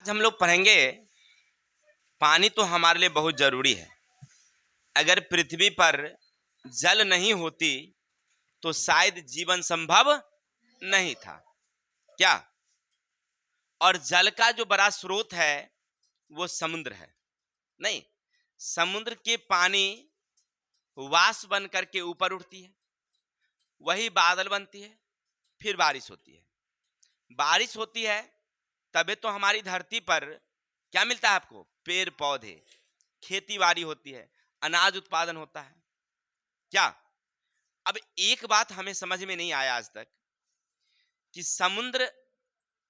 आज हम लोग पढ़ेंगे पानी तो हमारे लिए बहुत जरूरी है। अगर पृथ्वी पर जल नहीं होती तो शायद जीवन संभव नहीं था क्या। और जल का जो बड़ा स्रोत है वो समुद्र है। नहीं, समुद्र के पानी वाष्प बन करके ऊपर उठती है, वही बादल बनती है, फिर बारिश होती है। बारिश होती है तबे तो हमारी धरती पर क्या मिलता है आपको? पेड़ पौधे, खेती बाड़ी होती है, अनाज उत्पादन होता है क्या। अब एक बात हमें समझ में नहीं आया आज तक कि समुद्र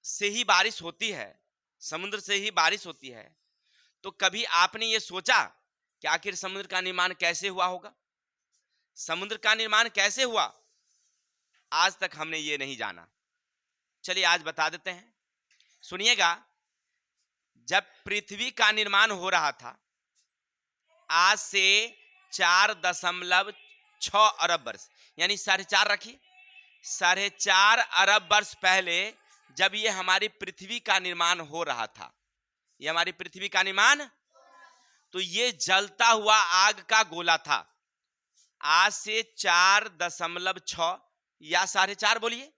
से ही बारिश होती है, समुद्र से ही बारिश होती है, तो कभी आपने ये सोचा कि आखिर समुद्र का निर्माण कैसे हुआ होगा? समुद्र का निर्माण कैसे हुआ आज तक हमने ये नहीं जाना। चलिए आज बता देते हैं, सुनिएगा। जब पृथ्वी का निर्माण हो रहा था आज से 4.6 अरब वर्ष यानी 4.5 रखिए, 4.5 अरब वर्ष पहले जब ये हमारी पृथ्वी का निर्माण हो रहा था, ये हमारी पृथ्वी का निर्माण, तो ये जलता हुआ आग का गोला था। आज से 4.6 या 4.5 बोलिए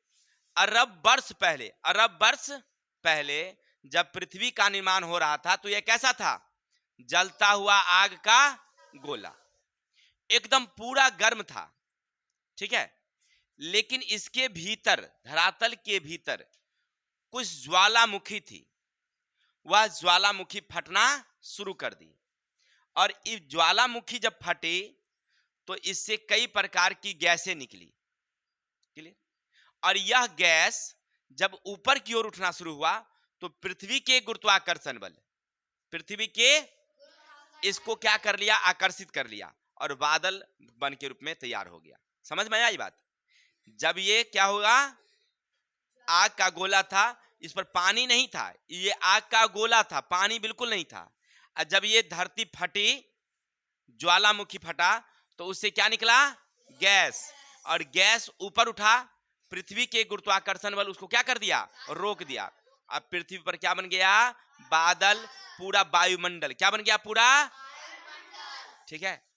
अरब वर्ष पहले, अरब वर्ष पहले जब पृथ्वी का निर्माण हो रहा था तो यह कैसा था? जलता हुआ आग का गोला, एकदम पूरा गर्म था, ठीक है। लेकिन इसके भीतर, धरातल के भीतर कुछ ज्वालामुखी थी, वह ज्वालामुखी फटना शुरू कर दी। और इस ज्वालामुखी जब फटी तो इससे कई प्रकार की गैसें निकली, और यह गैस जब ऊपर की ओर उठना शुरू हुआ तो पृथ्वी के गुरुत्वाकर्षण बल, पृथ्वी के इसको क्या कर लिया? आकर्षित कर लिया, और बादल बन के रूप में तैयार हो गया। समझ में आई बात? जब ये क्या होगा, आग का गोला था, इस पर पानी नहीं था, ये आग का गोला था, पानी बिल्कुल नहीं था। और जब ये धरती फटी, ज्वालामुखी फटा, तो उससे क्या निकला? गैस। और गैस ऊपर उठा, पृथ्वी के गुरुत्वाकर्षण बल उसको क्या कर दिया? रोक दिया। अब पृथ्वी पर क्या बन गया? बादल, पूरा वायुमंडल क्या बन गया? पूरा, ठीक है।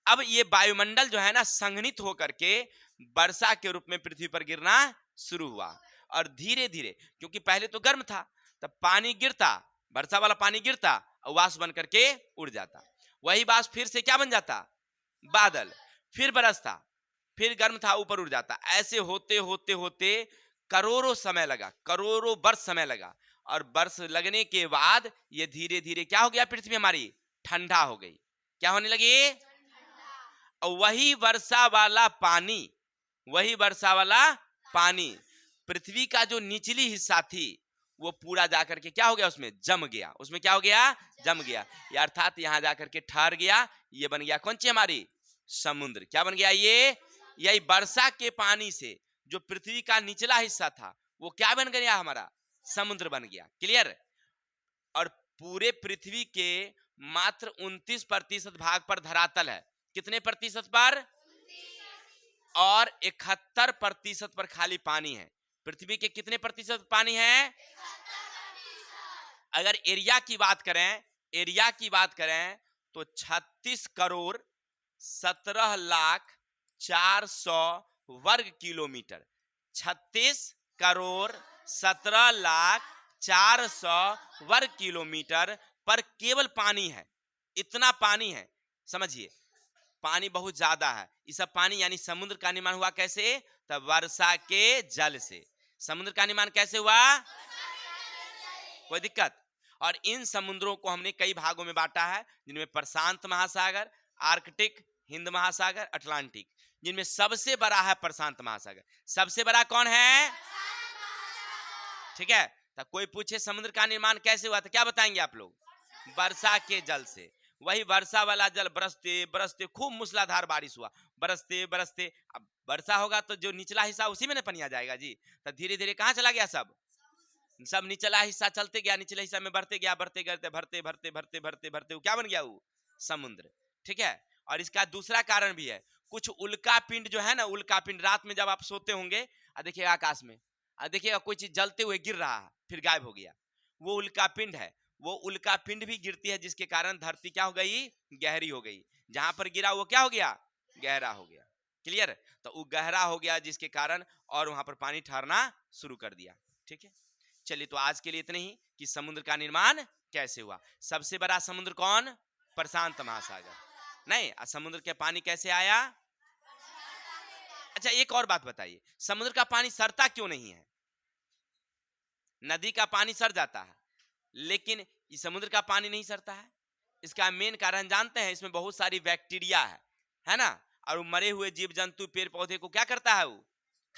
अब ये वायुमंडल जो है ना, संघनित होकर के वर्षा के रूप में पृथ्वी पर गिरना शुरू हुआ। और धीरे धीरे, क्योंकि पहले तो गर्म था, तब पानी गिरता, वर्षा वाला पानी गिरता और वाष्प बन करके उड़ जाता, वही वाष्प फिर से क्या बन जाता? बादल, फिर बरसता, फिर गर्म था ऊपर उड़ जाता। ऐसे होते होते होते करोड़ों समय लगा, करोड़ों वर्ष समय लगा। और वर्ष लगने के बाद ये धीरे धीरे क्या हो गया? पृथ्वी हमारी ठंडा हो गई। क्या होने लगी? और वही वर्षा वाला पानी, वही वर्षा वाला पानी पृथ्वी का जो निचली हिस्सा थी वो पूरा जाकर के क्या हो गया? उसमें जम गया। उसमें क्या हो गया? जम गया, या अर्थात यहां जाकर के ठहर गया। ये बन गया कौन सी? हमारी समुद्र। क्या बन गया? ये, यही वर्षा के पानी से जो पृथ्वी का निचला हिस्सा था वो क्या बन गया? हमारा समुद्र बन गया। क्लियर? और पूरे पृथ्वी के मात्र 29% भाग पर धरातल है। कितने प्रतिशत पर? और 71% पर खाली पानी है। पृथ्वी के कितने प्रतिशत पानी है? अगर एरिया की बात करें, एरिया की बात करें तो 36,17,04,00,000 वर्ग किलोमीटर, 36,17,04,00,000 वर्ग किलोमीटर पर केवल पानी है। इतना पानी है, समझिए, पानी बहुत ज्यादा है। इस सब पानी यानी समुद्र का निर्माण हुआ कैसे? तब वर्षा के जल से। समुद्र का निर्माण कैसे हुआ? कोई दिक्कत? और इन समुद्रों को हमने कई भागों में बांटा है, जिनमें प्रशांत महासागर, आर्कटिक, हिंद महासागर, अटलांटिक। जिनमें सबसे बड़ा है प्रशांत महासागर। सबसे बड़ा कौन है? ठीक है। तो कोई पूछे समुद्र का निर्माण कैसे हुआ तो क्या बताएंगे आप लोग? वर्षा के जल से। वही वर्षा वाला जल बरसते बरसते, खूब मूसलाधार बारिश हुआ, बरसते बरसते, अब वर्षा होगा तो जो निचला हिस्सा उसी में न पनिया जाएगा जी। तो धीरे धीरे कहां चला गया? सब निचला हिस्सा चलते गया, निचले हिस्सा में बढ़ते गया, बढ़ते गए, भरते भरते भरते भरते भरते वो क्या बन गया? वो समुद्र। ठीक है। और इसका दूसरा कारण भी है, कुछ उल्का पिंड जो है ना, उल्का पिंड, रात में जब आप सोते होंगे और देखिएगा आकाश में, और देखिएगा कोई चीज जलते हुए गिर रहा है, फिर गायब हो गया, वो उल्का पिंड है। वो उल्का पिंड भी गिरती है, जिसके कारण धरती क्या हो गई, गहरी हो गई। जहां पर गिरा वो क्या हो गया, गहरा हो गया। क्लियर। तो वो गहरा हो गया जिसके कारण, और वहां पर पानी ठहरना शुरू कर दिया। ठीक है, चलिए तो आज के लिए इतने ही कि समुद्र का निर्माण कैसे हुआ। सबसे बड़ा समुद्र कौन, प्रशांत महासागर। नहीं, समुद्र के पानी कैसे आया। अच्छा एक और बात बताइए, समुद्र का पानी सड़ता क्यों नहीं है। नदी का पानी सड़ जाता है, लेकिन इस समुद्र का पानी नहीं सड़ता है। इसका मेन कारण जानते हैं, इसमें बहुत सारी बैक्टीरिया है ना, और वो मरे हुए जीव जंतु पेड़ पौधे को क्या करता है, वो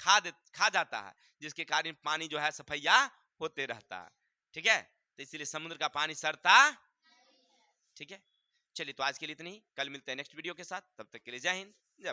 खा जाता है, जिसके कारण पानी जो है सफैया होते रहता है। ठीक है, तो इसीलिए समुद्र का पानी सड़ता। ठीक है, चलिए तो आज के लिए इतनी ही, कल मिलते हैं नेक्स्ट वीडियो के साथ, तब तक के लिए जय हिंद।